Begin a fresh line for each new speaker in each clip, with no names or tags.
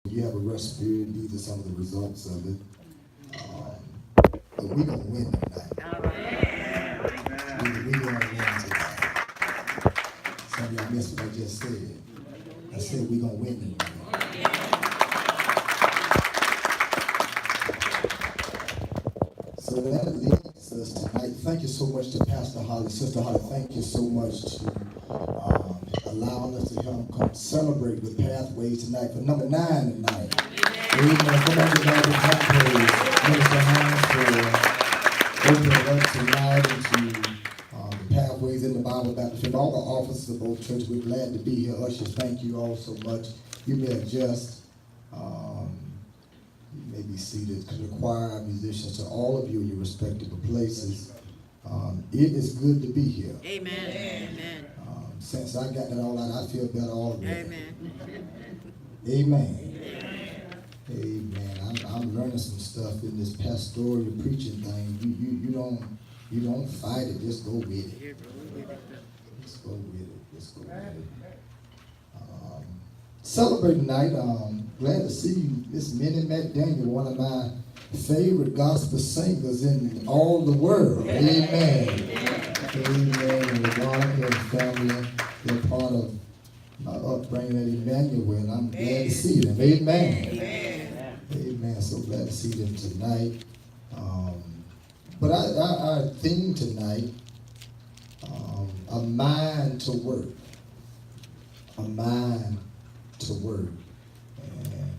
You have a recipe, these are some of the results of it. But we're going to win tonight.
All right.
We're going to win tonight. Some of y'all missed what I just said. I said we're going to win tonight. So that leads us tonight. Thank you so much to Pastor Holly, Sister Holly. Thank you so much to allowing us to come celebrate with Pathways tonight for number 9 tonight. Amen. Come on, everybody, Pathways. Minister Hines for opening up tonight into the Pathways in the Bible Baptist Church. All the officers of both churches, we're glad to be here. Ushers, thank you all so much. You may adjust. You may be seated. To the choir, musicians, to all of you in your respective places. It is good to be here.
Amen. Amen.
Since I got that all out, I feel better already.
Amen.
Amen. Amen. I'm learning some stuff in this pastoral preaching thing. You don't fight it. Just go with it. Just go with it. Just go with it. Celebrate tonight. Glad to see you. This Minnie McDaniel, one of my favorite gospel singers in all the world. Amen. Amen. And Veronica and family, they're part of my upbringing at Emmanuel, and I'm glad to see them. Amen. Amen. So glad to see them tonight. But our theme tonight, a mind to work. A mind to work. And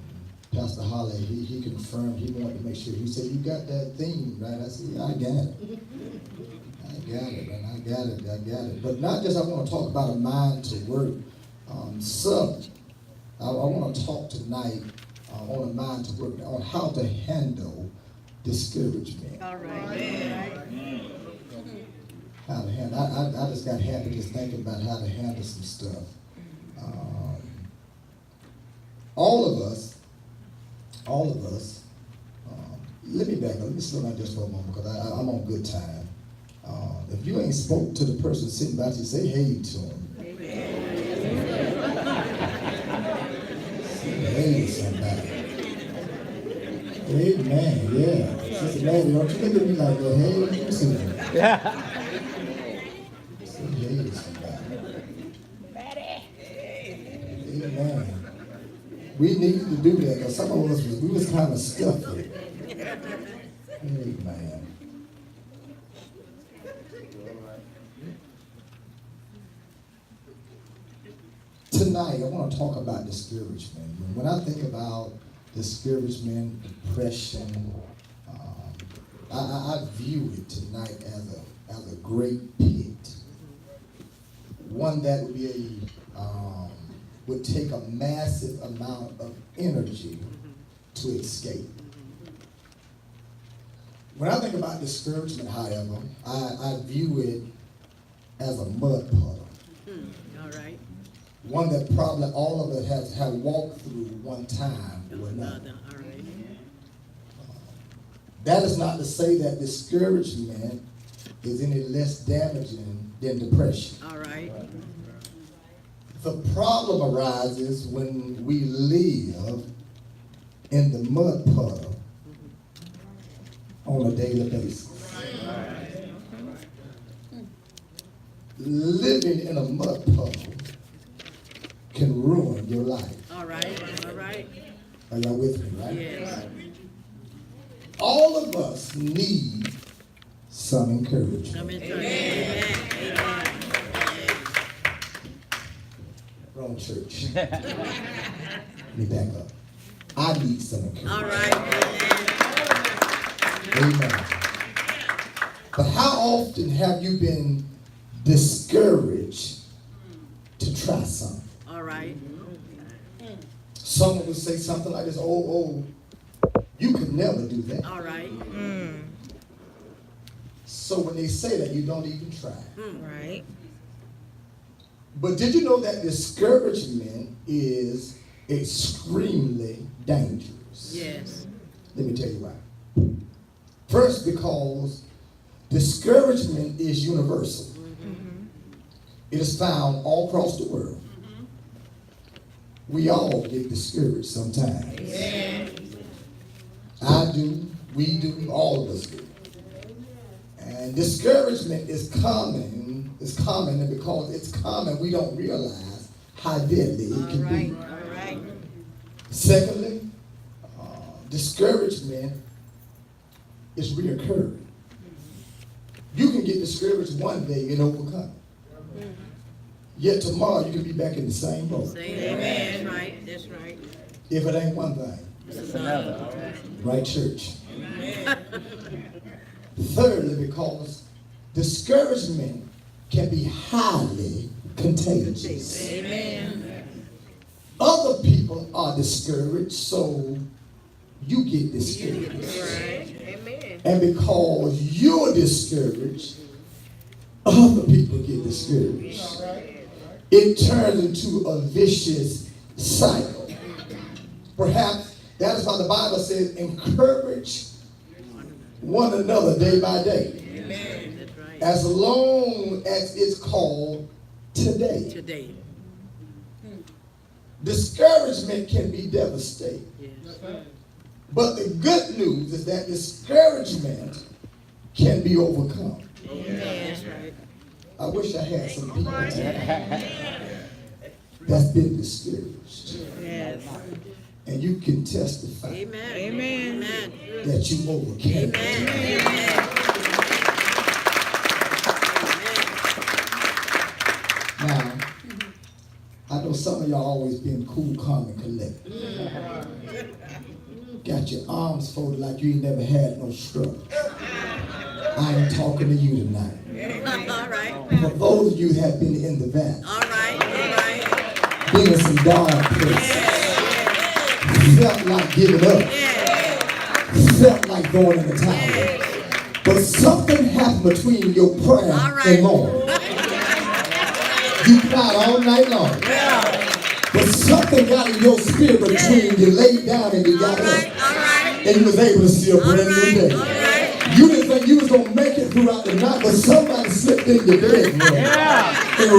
Pastor Holly, he confirmed, he wanted to make sure. He said, you got that theme, right? I said, yeah, I got it. I got it. But not just I want to talk about a mind to work. I want to talk tonight on a mind to work, on how to handle discouragement.
All right.
How to handle. I just got happy just thinking about how to handle some stuff. All of us, let me back up, let me slow down just for a moment because I'm on good time. If you ain't spoke to the person sitting by you, say hey to him. Say hey to somebody. Amen, yeah. Sister Mary, don't you look at me like that. Hey, what you saying? Say hey to somebody. Amen. We need to do that because some of us, we was kind of stuffy. Amen. Tonight, I want to talk about discouragement. When I think about discouragement, depression, I view it tonight as a great pit. One that would take a massive amount of energy to escape. When I think about discouragement, however, I view it as a mud puddle.
All right.
One that probably all of us have walked through one time or another.
All right.
That is not to say that discouragement is any less damaging than depression.
All right.
The problem arises when we live in the mud puddle on a daily basis. Living in a mud puddle can ruin your life.
All right. All right.
Are y'all with me, right?
Yes.
All of us need some encouragement.
Amen.
Wrong church. Let me back up. I need some encouragement.
All right.
Amen. But how often have you been discouraged to try something?
All right.
Someone would say something like this, oh, you could never do that.
All right.
So when they say that, you don't even try.
Right.
But did you know that discouragement is extremely dangerous?
Yes.
Let me tell you why. First, because discouragement is universal. It is found all across the world. We all get discouraged sometimes. do, we do, all of us do. And discouragement is common. It's common, and because it's common, we don't realize how deadly it can be.
All right.
Secondly, discouragement is reoccurring. You can get discouraged one day and overcome it. Yet tomorrow you can be back in the same boat.
Amen. That's right. That's right.
If it ain't one thing.
It's another.
Right, church? Thirdly, because discouragement can be highly contagious.
Amen.
Other people are discouraged, so you get discouraged.
Right. Amen.
And because you're discouraged, other people get discouraged. It turns into a vicious cycle. Perhaps that is why the Bible says, encourage one another day by day.
Amen. That's right.
As long as it's called today.
Today.
Discouragement can be devastating.
Yes.
But the good news is that discouragement can be overcome.
Amen. That's right.
I wish I had some people that's been discouraged.
Yes.
And you can testify
Amen. Amen. Amen.
that you overcame.
Amen. Amen.
Now, I know some of y'all always been cool, calm, and collected. Got your arms folded like you ain't never had no struggle. I ain't talking to you tonight.
All right.
For those of you who have been in the valley,
All right. All right.
been in some dark places, felt like giving up, felt like going in the towel. But something happened between your prayer
All right.
and mourning. You cried all night long. But something got in your spirit between you laid down and you got
All right.
up.
All right.
And you was able to see a brand new
All
day.
right.
You didn't think you was going to make it throughout the night, but somebody slipped in your bed and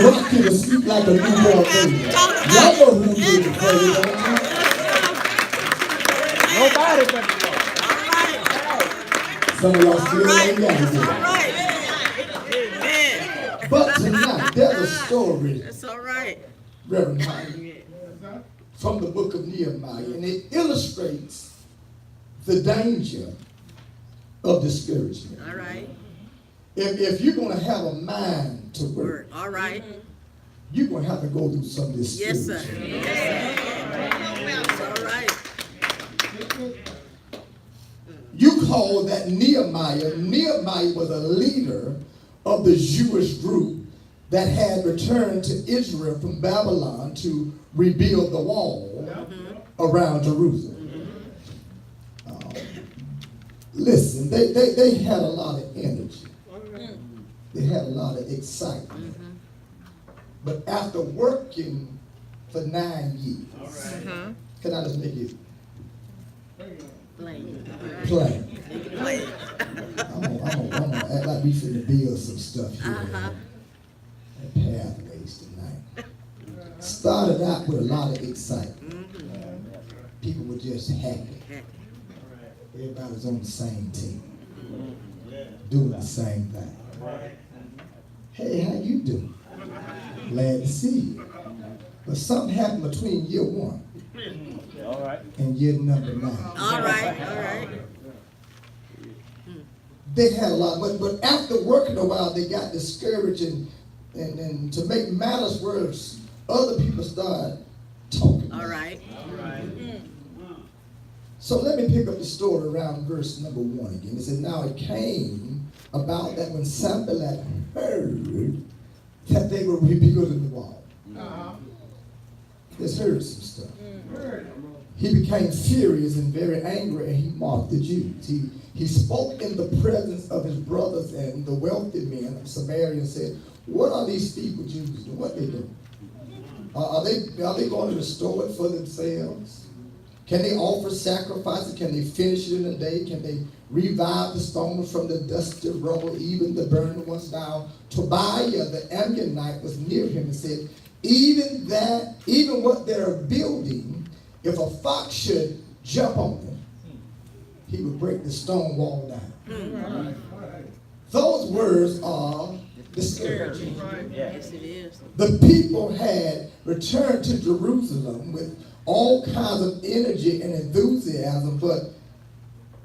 rocked you to sleep like a newborn baby. Y'all know who did the praise, don't you?
Nobody but
Some of y'all still
All
ain't got it
All
yet.
right. Amen.
But tonight, there's a story,
That's all right.
Reverend Hyde, from the book of Nehemiah, and it illustrates the danger of discouragement.
All right.
If you're going to have a mind to work,
Word. All right.
you're going to have to go through some
Yes, sir.
discouragement.
Yes, sir. That's all right.
You call that Nehemiah. Nehemiah was a leader of the Jewish group that had returned to Israel from Babylon to rebuild the wall around Jerusalem. Listen, they had a lot of energy. They had a lot of excitement. But after working for 9 years, can I just make it plain? I'm gonna act like we finna build some stuff here at Pathways tonight. Started out with a lot of excitement. People were just happy. Everybody was on the same team, doing the same thing. Hey, how you doing? Glad to see you. But something happened between year 1
all right.
and year number 9.
All right. All right.
They had a lot, but after working a while, they got discouraged, and to make matters worse, other people started talking.
All right.
So let me pick up the story around verse number 1 again. It said, now it came about that when Sanballat heard that they were rebuilding the wall. Just heard some stuff. He became furious and very angry, and he mocked the Jews. He spoke in the presence of his brothers and the wealthy men of Samaria and said, what are these feeble Jews doing? What they doing? Are they going to restore it for themselves? Can they offer sacrifices? Can they finish it in a day? Can they revive the stones from the dusty rubble, even the burned ones? Now, Tobiah the Ammonite was near him and said, even what they're building, if a fox should jump on them, he would break the stone wall down. Those words are discouraging.
Yes, it is.
The people had returned to Jerusalem with all kinds of energy and enthusiasm, but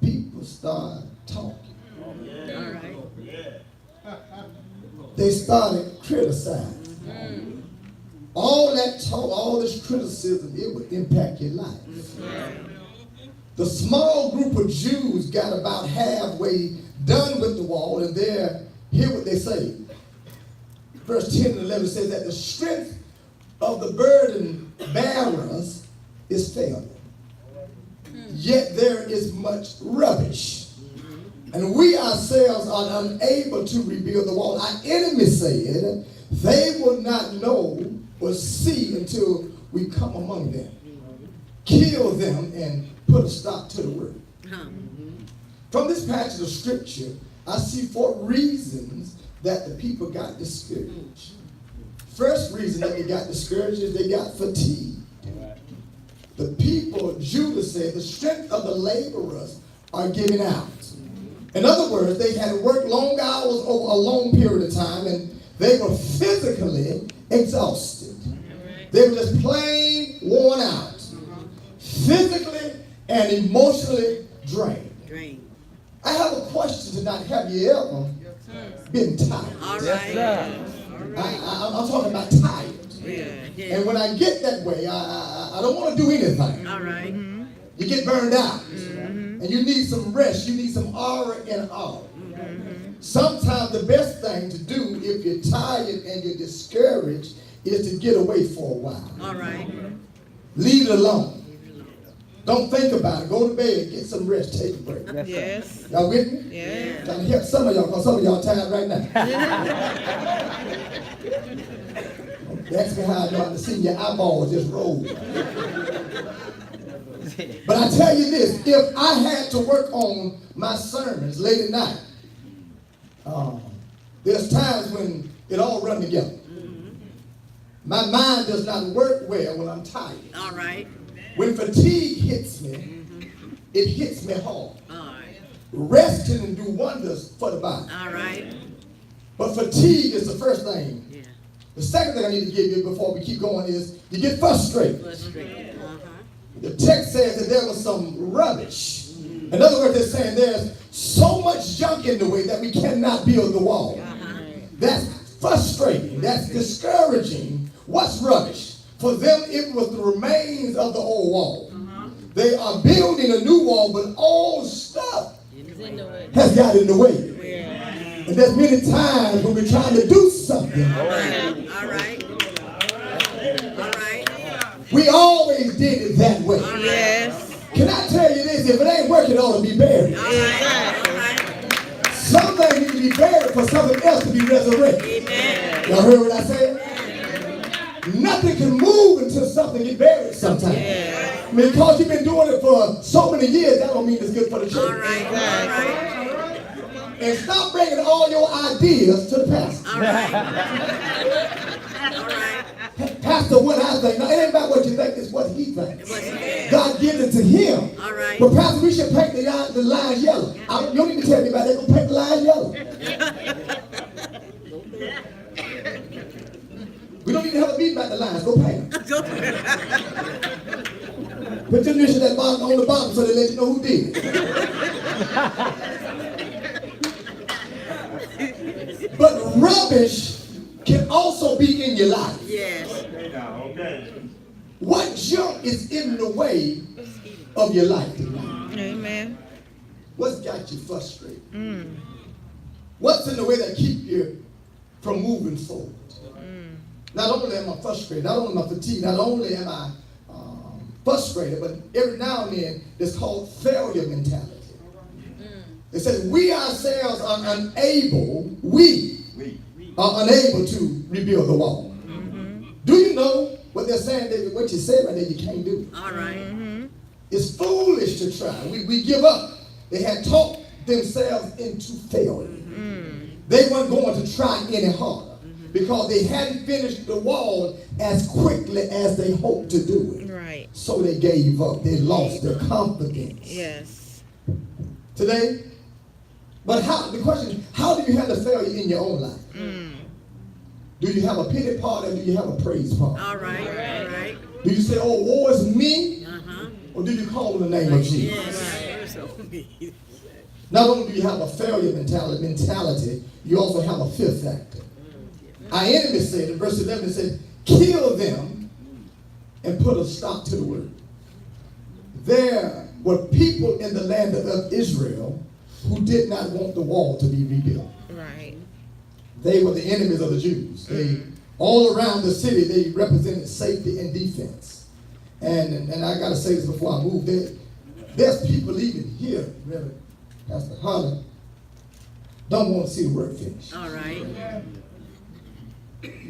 people started talking.
All right.
They started criticizing. All that talk, all this criticism, it would impact your life. The small group of Jews got about halfway done with the wall, and hear what they say. Verse 10 and 11 says that the strength of the burden bearers is failing. Yet there is much rubbish. And we ourselves are unable to rebuild the wall. Our enemies said they will not know or see until we come among them, kill them, and put a stop to the work. From this passage of scripture, I see 4 reasons that the people got discouraged. First reason that they got discouraged is they got fatigued. The people, Judah said, the strength of the laborers are giving out. In other words, they had worked long hours over a long period of time, and they were physically exhausted. They were just plain worn out, physically and emotionally drained. I have a question tonight. Have you ever been tired?
All
Yes,
right.
sir.
I'm talking about tired.
Yeah.
And when I get that way, I don't want to do anything.
All right.
You get burned out. And you need some rest. You need some aura and all. Sometimes the best thing to do if you're tired and you're discouraged is to get away for a while.
All right.
Leave it alone. Don't think about it. Go to bed. Get some rest. Take a break.
Yes, sir.
Yes.
Y'all with me?
Yeah.
Trying to help some of y'all because some of y'all tired right now. That's me how I know to see your eyeballs just roll. But I tell you this, if I had to work on my sermons late at night, there's times when it all runs together. My mind does not work well when I'm tired.
All right.
When fatigue hits me, it hits me hard.
All right.
Rest can do wonders for the body.
All right.
But fatigue is the first thing.
Yeah.
The second thing I need to give you before we keep going is you get frustrated.
Frustrated.
The text says that there was some rubbish. In other words, they're saying there's so much junk in the way that we cannot build the wall. That's frustrating. That's discouraging. What's rubbish? For them, it was the remains of the old wall. They are building a new wall, but old stuff has got in the way. And there's many times when we're trying to do something,
All right. All right.
we always did it that way.
Yes.
Can I tell you this? If it ain't working, it ought to be buried.
All right. All right.
Something need to be buried for something else to be resurrected.
Amen.
Y'all heard what I said? Nothing can move until something gets buried sometime.
Yeah.
I mean, because you've been doing it for so many years, that don't mean it's good for the
All
church.
right. All right.
And stop bringing all your ideas to the pastor.
All right. All right.
Pastor, what I think. No, it ain't about what you think, it's what he thinks.
What he thinks.
God gives it to him.
All right.
But Pastor, we should paint the lines yellow. You don't need to tell me about that. Go paint the lines yellow. We don't need to have a meeting about the lines. Go paint them. Put your initial at bottom on the bottom so they let you know who did it. But rubbish can also be in your life.
Yes.
What junk is in the way of your life tonight?
Amen.
What's got you frustrated? What's in the way that keep you from moving forward? Not only am I frustrated, not only am I fatigued, not only am I frustrated, but every now and then it's called failure mentality. It says we ourselves are unable, are unable to rebuild the wall. Do you know what they're saying? What you said right there, you can't do.
All right.
It's foolish to try. We give up. They had talked themselves into failure. They weren't going to try any harder because they hadn't finished the wall as quickly as they hoped to do it.
Right.
So they gave up. They lost their confidence.
Yes.
today. But the question is, how do you handle failure in your own life? Do you have a pity party or do you have a praise party?
All right. All right.
Do you say, oh, woe is me?
Uh-huh.
Or do you call on the name of Jesus?
Yes.
Not only do you have a failure mentality, you also have a fear factor. Our enemy said in verse 11, it said, kill them and put a stop to the word. There were people in the land of Israel who did not want the wall to be rebuilt.
Right.
They were the enemies of the Jews. They, all around the city, they represented safety and defense. And I got to say this before I move there. There's people even here, Reverend Pastor Holland, don't want to see the work finished.
All right.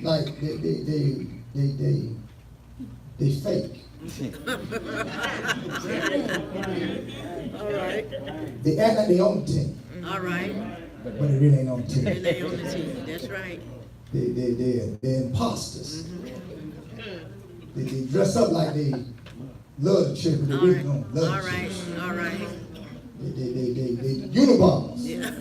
Like they fake.
All right.
They act like they own the team,
All right.
but it really ain't on the team.
And they on the team. That's right.
They're imposters. They dress up like they love the church, but they
All
really
right.
don't love
All
the
right.
church.
All right.
They Unabomers.
Yeah.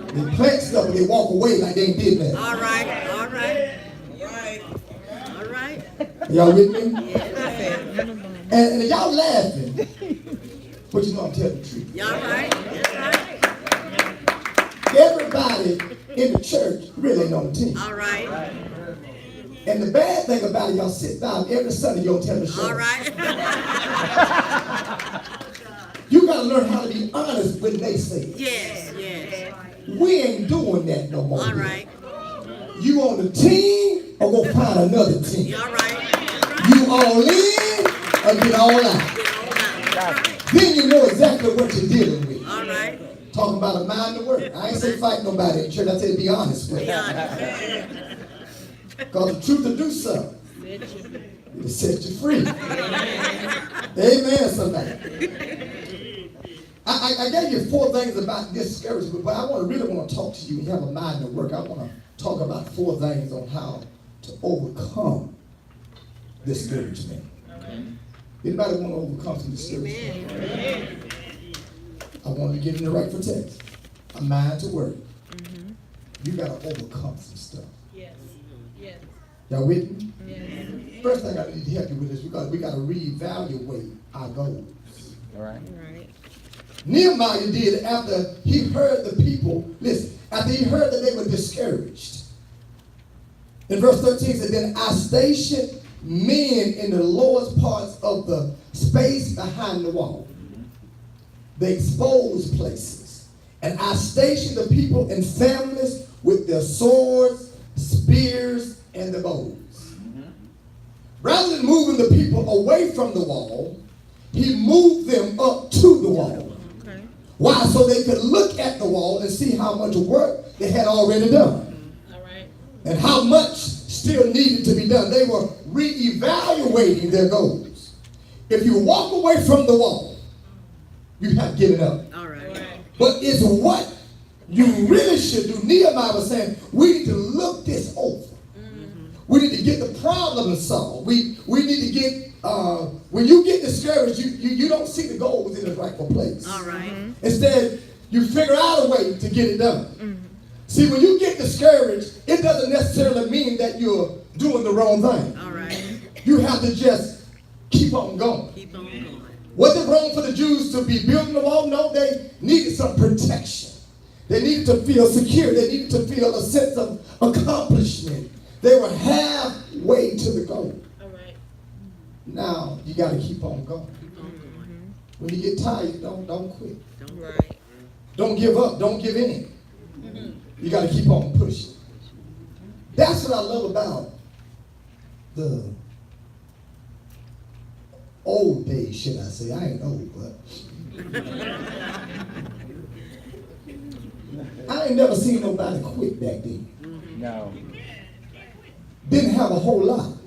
They plant stuff and they walk away like they ain't did that.
All right. All right. All right.
Y'all with me?
Yeah.
And y'all laughing, but you know I'm telling the truth.
Y'all right. That's right.
Everybody in the church really ain't on the team.
All right.
And the bad thing about it, y'all sit down every Sunday, you don't tell the show.
All right.
You gotta learn how to be honest when they say it.
Yes. Yes.
We ain't doing that no more.
All right.
You on the team or go find another team.
All right.
You all in or get all out. Then you know exactly what you're dealing with.
All right.
Talking about a mind to work. I ain't say fight nobody in church. I say be honest with
Be
you.
honest.
Because the truth will do something. It'll set you free. Amen, somebody. I gave you 4 things about discouragement, but I really want to talk to you. You have a mind to work. I want to talk about 4 things on how to overcome discouragement. Anybody want to overcome some discouragement?
Amen.
I want to get in the right for text. A mind to work. You got to overcome some stuff.
Yes. Yes.
Y'all with me?
Yes.
First thing I need to help you with is we got to reevaluate our goals.
All right.
Right.
Nehemiah did after he heard the people, listen, after he heard that they were discouraged. In verse 13 it said, then I stationed men in the lowest parts of the space behind the wall, the exposed places. And I stationed the people in families with their swords, spears, and the bows. Rather than moving the people away from the wall, he moved them up to the wall.
Okay.
Why? So they could look at the wall and see how much work they had already done.
All right.
And how much still needed to be done. They were reevaluating their goals. If you walk away from the wall, you have given up.
All right.
But it's what you really should do. Nehemiah was saying, we need to look this over. We need to get the problem solved. We need to get, when you get discouraged, you don't see the goals in the rightful place.
All right.
Instead, you figure out a way to get it done. See, when you get discouraged, it doesn't necessarily mean that you're doing the wrong thing.
All right.
You have to just keep on going.
Keep on going.
Was it wrong for the Jews to be building the wall? No, they needed some protection. They needed to feel secure. They needed to feel a sense of accomplishment. They were halfway to the goal.
All right.
Now, you got to keep on going.
Keep on going.
When you get tired, don't quit.
Don't
Right.
Don't give up. Don't give in. You got to keep on pushing. That's what I love about the old days, should I say. I ain't old, but I ain't never seen nobody quit back then.
No.
Didn't have a whole lot,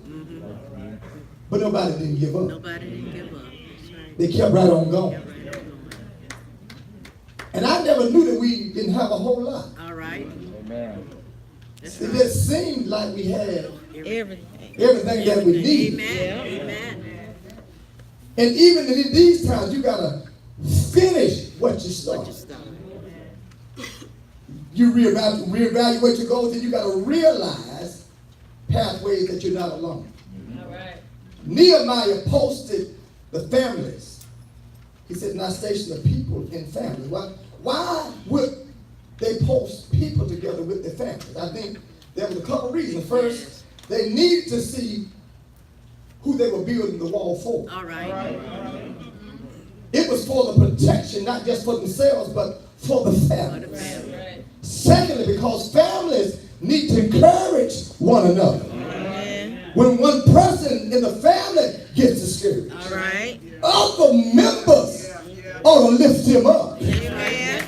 but nobody didn't give up.
Nobody didn't give up. That's right.
They kept right on going.
Kept right on going.
And I never knew that we didn't have a whole lot.
All right.
Amen.
That's
It
right.
just seemed like we had
Everything.
everything that we need.
Amen. Amen.
And even in these times, you got to finish what you started. You reevaluate your goals, and you got to realize pathways that you're not alone.
All right.
Nehemiah posted the families. He said, "Now station the people in families." Why would they post people together with their families? I think there was a couple reasons. First, they needed to see who they were building the wall for.
All right.
It was for the protection, not just for themselves, but for the families.
Right.
Secondly, because families need to encourage one another.
Amen.
When one person in the family gets discouraged,
All right.
other members ought to lift him up.
Amen.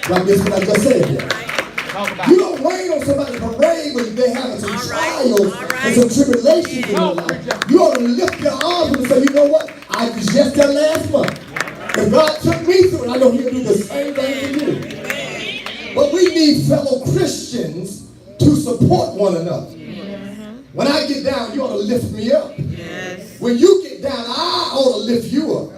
Like this, what I just said here.
Talk about
You
it.
don't rain on somebody's parade when they're having some
All right.
trials
All right.
and some tribulations in their life. You ought to lift your arms and say, "You know what? I was just there last month. And God took me through it. I know He'll do the same thing for you." But we need fellow Christians to support one another. When I get down, you ought to lift me up.
Yes.
When you get down, I ought to lift you up.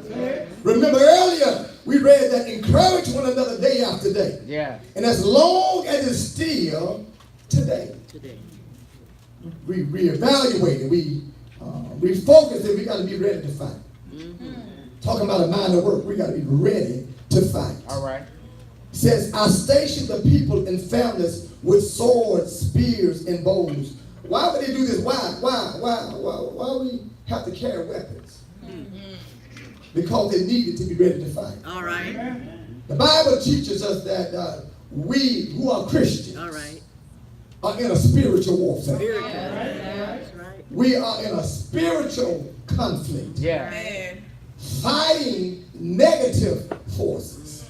Remember earlier, we read that encourage one another day after day.
Yeah.
And as long as it's still today,
Today.
we reevaluate it, we refocus it, we got to be ready to fight. Talking about a mind of work, we got to be ready to fight.
All right.
It says, "I stationed the people in families with swords, spears, and bows." Why would they do this? Why we have to carry weapons? Because they needed to be ready to fight.
All right.
The Bible teaches us that we who are Christians
All right.
are in a spiritual warfare.
Very good. That's right.
We are in a spiritual conflict,
Yeah.
Man.
fighting negative forces.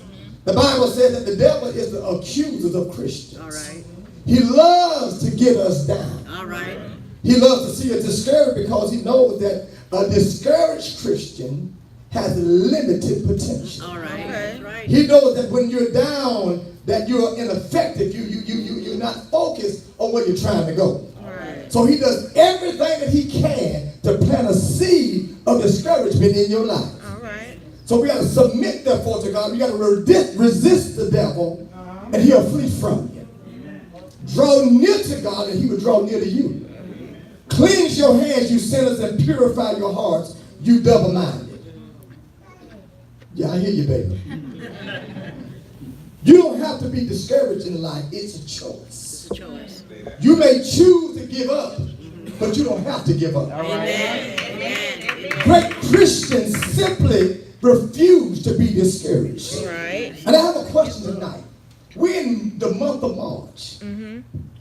The Bible says that the devil is the accuser of Christians.
All right.
He loves to get us down.
All right.
He loves to see us discouraged because he knows that a discouraged Christian has limited potential.
All right. That's right.
He knows that when you're down, that you're ineffective. You're not focused on where you're trying to go.
All right.
So he does everything that he can to plant a seed of discouragement in your life.
All right.
So we got to submit, therefore, to God. We got to resist the devil, and he'll flee from you. Draw near to God, and he will draw near to you. Cleanse your hands, you sinners, and purify your hearts, you double-minded. Yeah, I hear you, baby. You don't have to be discouraged in life. It's a choice.
It's a choice.
You may choose to give up, but you don't have to give up.
All right.
Amen.
Great Christians simply refuse to be discouraged.
All right.
And I have a question tonight. We're in the month of March,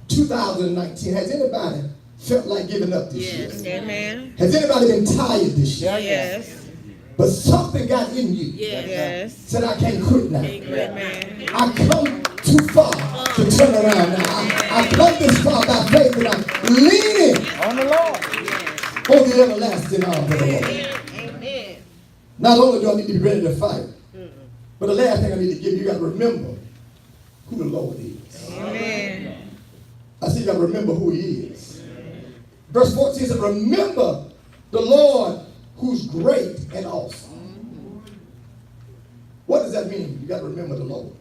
2019. Has anybody felt like giving up this
Yes.
year?
Amen.
Has anybody been tired this year?
Yes.
But something got in you.
Yes.
Said, "I can't quit now.
Amen.
I come too far to turn around now. I come this far by faith, and I'm leaning
On the Lord.
on the everlasting arms of the Lord."
Amen.
Not only do I need to be ready to fight, but the last thing I need to give you, you got to remember who the Lord is.
Amen.
I said you got to remember who he is. Verse 14 says, "Remember the Lord who's great and awesome." What does that mean? You got to remember the Lord.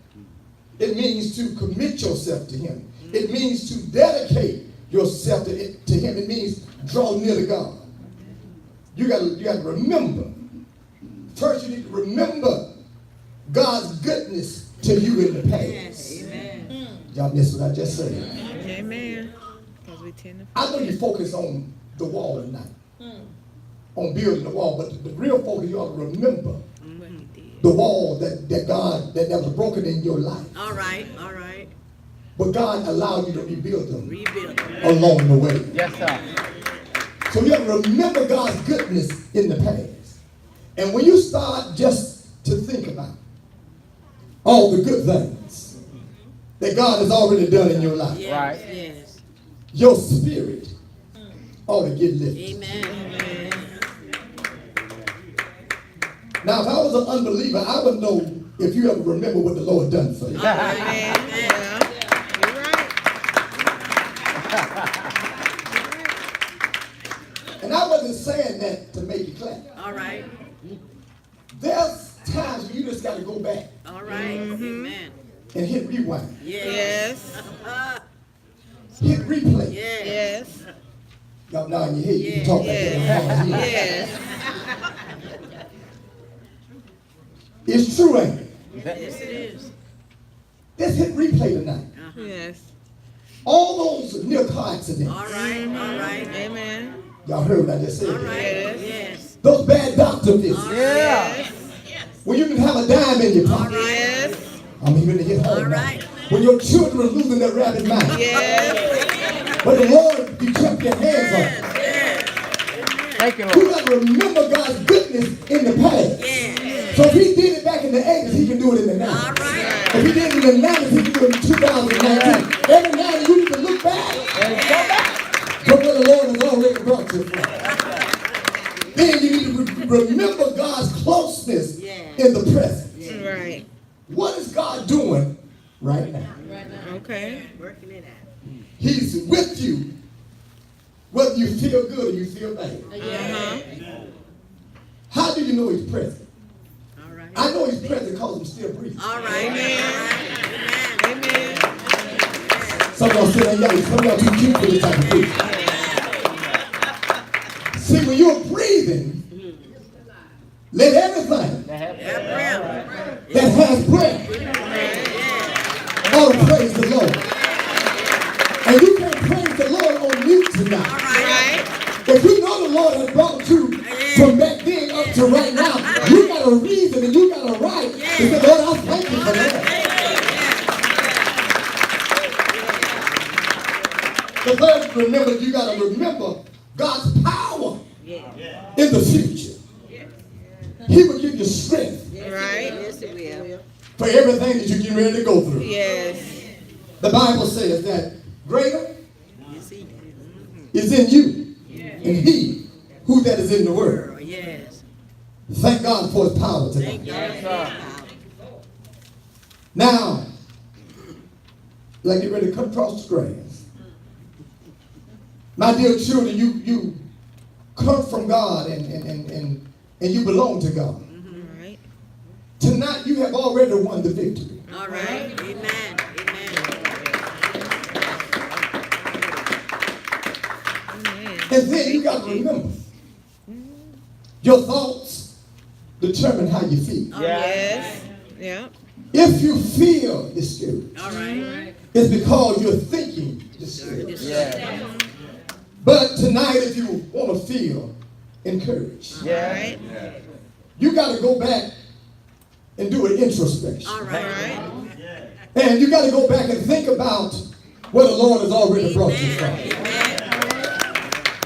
It means to commit yourself to him. It means to dedicate yourself to him. It means draw near to God. You got to remember. First, you need to remember God's goodness to you in the past.
Amen.
Y'all missed what I just said.
Amen. Because we tend to.
I know you focus on the wall tonight, on building the wall, but the real focus, you ought to remember
What he did.
the wall that God that was broken in your life.
All right. All right.
But God allowed you to rebuild them
Rebuild.
along the way.
Yes, sir.
So you have to remember God's goodness in the past. And when you start just to think about all the good things that God has already done in your life,
Yes.
Right.
Yes.
your spirit ought to get lifted.
Amen. Amen.
Now, if I was an unbeliever, I would know if you ever remember what the Lord done for you.
Amen. Yeah. You're right.
And I wasn't saying that to make you clap.
All right.
There's times when you just got to go back
All right. Amen.
and hit rewind,
Yes.
hit replay.
Yes.
Yes.
Y'all nod your head. You can talk like that.
Yes.
It's true, ain't it?
Yes, it is.
Let's hit replay tonight.
Yes.
All those near car accidents.
All right. All right.
Amen.
Y'all heard what I just said.
All right.
Yes.
Yes.
Those bad doctor visits.
Yes.
When you can have a dime in your
All
pocket.
right.
Yes.
I'm even to hit home
All
now.
right.
When your children are losing their rabbit mind.
Yes.
But the Lord, you kept your hands on it.
Thank you,
You
Lord.
got to remember God's goodness in the past.
Yes.
So if he did it back in the 80s, he can do it in the 90s.
All right.
If he did it in the 90s, he can do it in 2019. Every now and then you need to look back from where the Lord has already brought you from. Then you need to remember God's closeness in the present.
Right.
What is God doing right now?
Okay.
Working it out.
He's with you whether you feel good or you feel bad.
Uh-huh.
How do you know he's present?
All right.
I know he's present because I'm still breathing.
All right.
Amen. Amen.
Some of y'all sit there yelling. Some of y'all too cute for this type of preaching. See, when you're breathing, let everything that has breath all praise the Lord. And you can't praise the Lord on mute tonight.
Right.
If you know the Lord has brought you from back then up to right now, you got a reason and you got a right to say, Lord, I thank you for that. The third, remember, you got to remember God's power in the future. He will give you strength
Right.
Yes, it will.
for everything that you're getting ready to go through.
Yes.
The Bible says that greater
You see.
is in you and he who that is in the world.
Yes.
Thank God for his power
Thank
tonight.
God.
Now, like get ready to cut across the grass. My dear children, you come from God and you belong to God.
Right.
Tonight you have already won the victory.
All right. Amen.
Amen.
And then you got to remember, your thoughts determine how you feel.
Yes. Yeah.
If you feel discouraged,
All right.
it's because you're thinking discouraged.
Yeah.
But tonight, if you want to feel encouraged,
Right.
you got to go back and do an introspection.
All right.
Right.
And you got to go back and think about where the Lord has already brought you from.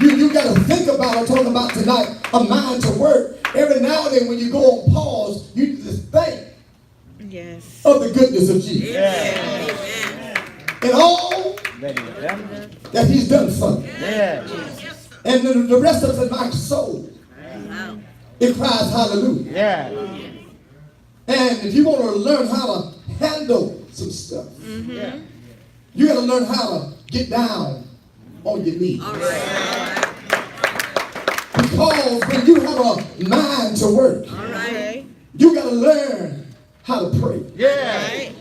You got to think about, I'm talking about tonight, a mind to work. Every now and then when you go on pause, you just think
Yes.
of the goodness of Jesus. And all that he's done for me.
Yeah.
And the rest of it, my soul, it cries hallelujah.
Yeah.
And if you want to learn how to handle some stuff, you got to learn how to get down on your knees.
All right.
Because when you have a mind to work,
Okay.
you got to learn how to pray.
Yeah.
Right.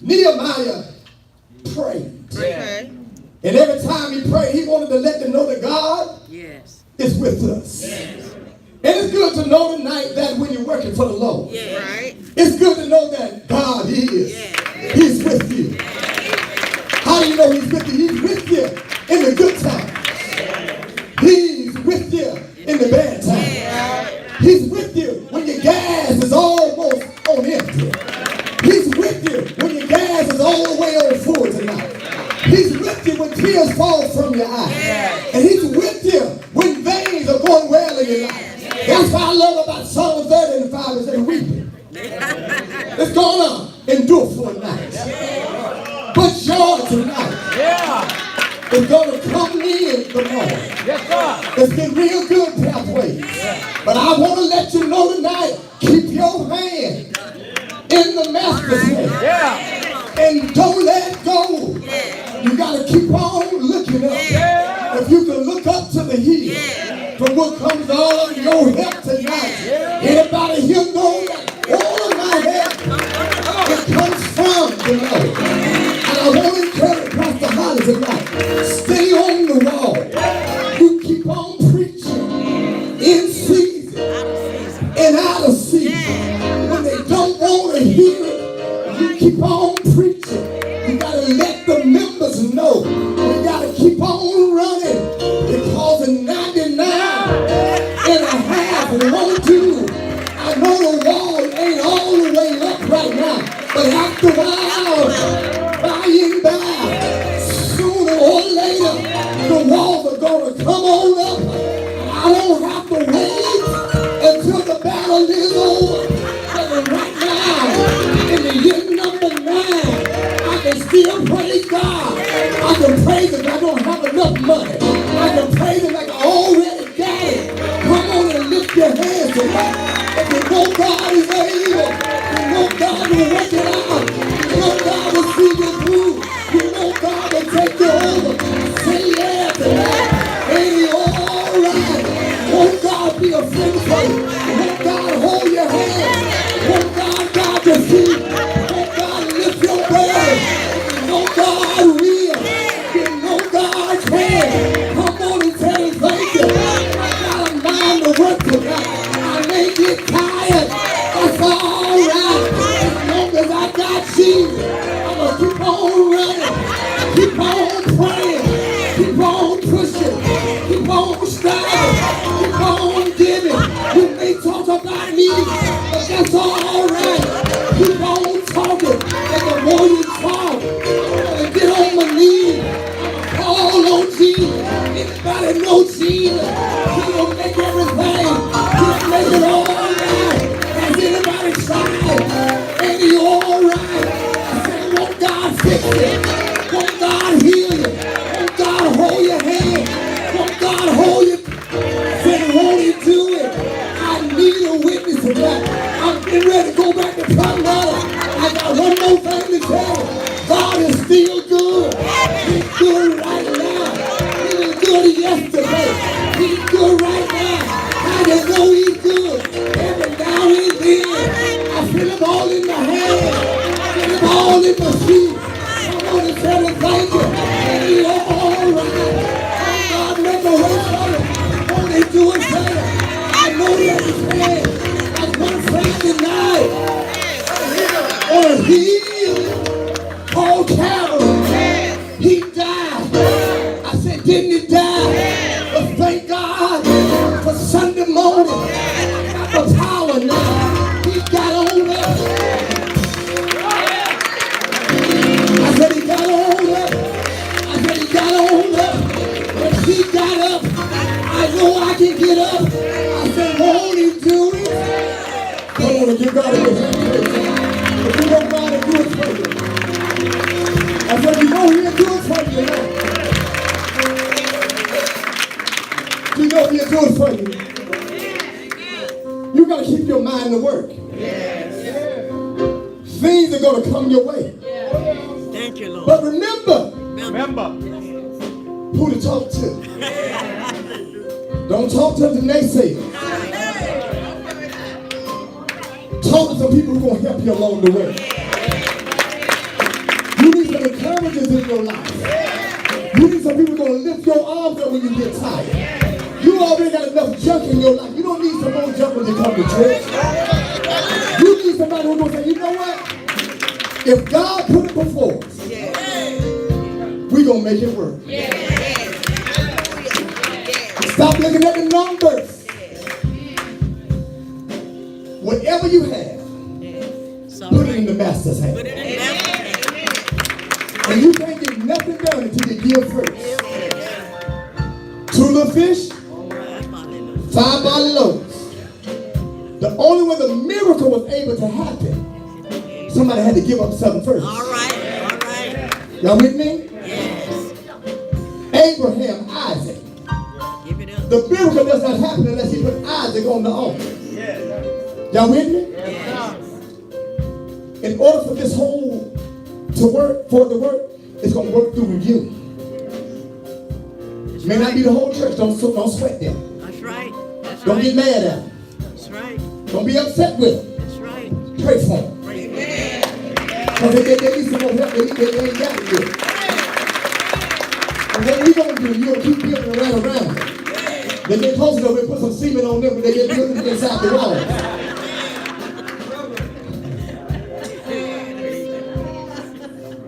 Nehemiah prayed.
Okay.
And every time he prayed, he wanted to let them know that God
Yes.
is with us. And it's good to know tonight that when you're working for the Lord,
Yes.
Right.
it's good to know that God is. He's with you. How do you know he's with you? He's with you in the good times. He's with you in the bad times. He's with you when your gas is almost on empty. He's with you when your gas is all the way on full tonight. He's with you when tears fall from your eyes. And he's with you when things are going well in your life. That's what I love about Psalm 30 and 5 is that weeping. It's going on. Endure for a night. But joy tonight
Yeah.
is going to come in the morning.
Yes, sir.
It's been real good pathways. But I want to let you know tonight, keep your hand in the master's hand.
Yeah.
And don't let it go. You got to keep on looking up. If you can look up to the hill, from what comes all your help tonight. won't do. I know the wall ain't all the way up right now, but after a while, by and by, sooner or later, the walls are going to come on up. I don't have to wait until the battle is over. But right now, in the year number 9, I can still praise God. I can praise Him like I don't have enough money. I can praise Him like I already got it. Come on and lift your hands tonight. If you know God is able, you know God will work it out. You know God will see you through. You know God will take you over. Say yeah tonight. Ain't He all right? Won't God be a friend for you? Won't God hold your hand? Won't God guide your feet? Won't God lift your burden? You know God will. You know God can. Come on and tell Him thank you. I got a mind to work tonight. I may get tired. That's all right. As long as I got Jesus, I'm going to keep on running. Keep on praying. Keep on pushing. Keep on striving. Keep on giving. You may talk about me, but that's all right. Keep on talking. And the more you talk, I'm going to get on my knees. Call on Jesus. Anybody know Jesus? He'll make everything. He'll make it all right. Has anybody tried? Ain't He all right? I said, won't God fix it? Won't God heal you? Won't God hold your hand? Won't God hold you? Said, won't He do it? I need a witness of that. I'm getting ready to go back to Palmetto. I got one more thing to tell you. God is still good. He's good right now. He was good yesterday. He's good right now. I just know He's good. Every now and then, I feel Him all in my hand. I feel Him all in my feet. Come on and tell Him thank you. And He's all right. Oh, God, make a way for you. Won't He do it for you? I know that He's hand. Like one friend tonight. Or He called Calvary. He died. I said, didn't He die? But thank God for Sunday morning. I got the power now. He got on up. I said, He got on up. I said, He got on up. When He got up, I know I can get up. I said, won't He do it? Come on and give God a good hand. If you don't mind to do it for you. I said, you know He'll do it for you tonight. You know He'll do it for you. You got to keep your mind to work. Things are going to come your way.
Thank you, Lord.
But remember
Remember.
who to talk to. Don't talk to the naysayers. Talk to some people who are going to help you along the way. You need some encouragers in your life. You need some people who are going to lift your arms up when you get tired. You already got enough junk in your life. You don't need some more junk when you come to church. You need somebody who's going to say, you know what? If God put it before us, we're going to make it work. Stop looking at the numbers. Whatever you have, put it in the Master's hand. And you can't get nothing done until you give first. 2 little fish, 5 barley loaves. The only way the miracle was able to happen, somebody had to give up something first.
All right.
Y'all with me?
Yes.
Abraham, Isaac.
Give it up.
The miracle does not happen unless he put Isaac on the altar. Y'all with me?
Yes.
In order for this whole to work, for it to work, it's going to work through you. It may not be the whole church. Don't sweat them.
That's right. That's
Don't
right.
get mad at them.
That's right.
Don't be upset with them.
That's right.
Pray for them.
Amen.
Because they need some more help. They ain't got it yet. And what we going to do, you're going to keep building right around them. They get close enough, we put some cement on them, but they get building inside the walls.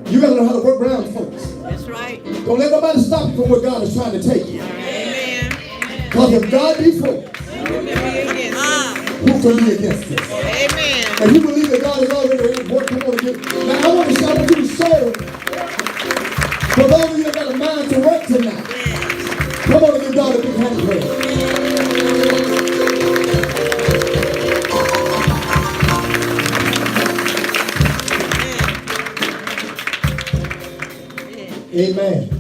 You got to know how to work around folks.
That's right.
Don't let nobody stop you from what God is trying to take you.
Amen.
Because if God be for you,
Who can be against
who can be against us?
Amen.
And you believe that God is already at work. Come on, now I want you to show. For those of you that got a mind to work tonight, come on and give God a big hand praise. Amen.